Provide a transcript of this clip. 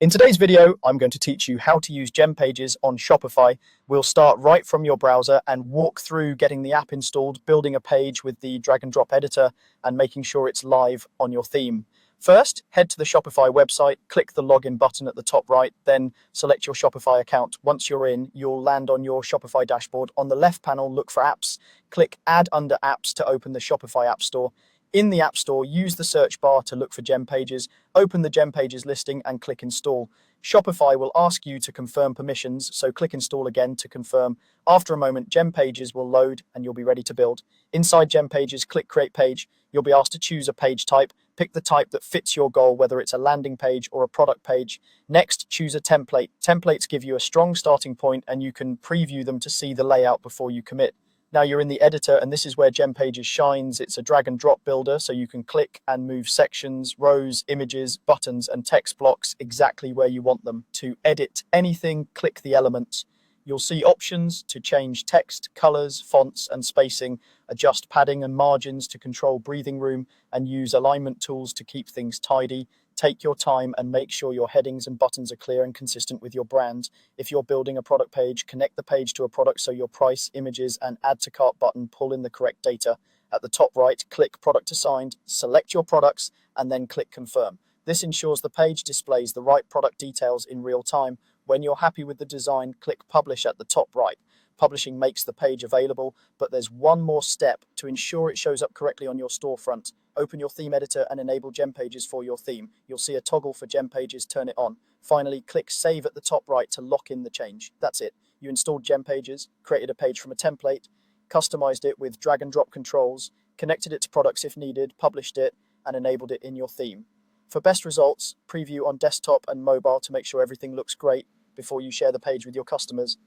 In today's video, I'm going to teach you how to use GemPages on Shopify. We'll start right from your browser and walk through getting the app installed, building a page with the drag and drop editor, and making sure it's live on your theme. First, head to the Shopify website, click the login button at the top right, then select your Shopify account. Once you're in, you'll land on your Shopify dashboard. On the left panel, look for apps. Click Add under Apps to open the Shopify App Store. In the App Store, use the search bar to look for GemPages, open the GemPages listing and click Install. Shopify will ask you to confirm permissions, so click Install again to confirm. After a moment, GemPages will load and you'll be ready to build. Inside GemPages, click Create Page. You'll be asked to choose a page type. Pick the type that fits your goal, whether it's a landing page or a product page. Next, choose a template. Templates give you a strong starting point and you can preview them to see the layout before you commit. Now you're in the editor, and this is where GemPages shines. It's a drag and drop builder, so you can click and move sections, rows, images, buttons, and text blocks exactly where you want them. To edit anything, click the elements. You'll see options to change text, colors, fonts, and spacing, adjust padding and margins to control breathing room, and use alignment tools to keep things tidy. Take your time and make sure your headings and buttons are clear and consistent with your brand. If you're building a product page, connect the page to a product so your price, images, and add to cart button pull in the correct data. At the top right, click Product Assigned, select your products, and then click Confirm. This ensures the page displays the right product details in real time. When you're happy with the design, click Publish at the top right. Publishing makes the page available, but there's one more step to ensure it shows up correctly on your storefront. Open your theme editor and enable GemPages for your theme. You'll see a toggle for GemPages, turn it on. Finally, click Save at the top right to lock in the change. That's it. You installed GemPages, created a page from a template, customized it with drag and drop controls, connected it to products if needed, published it, and enabled it in your theme. For best results, preview on desktop and mobile to make sure everything looks great before you share the page with your customers.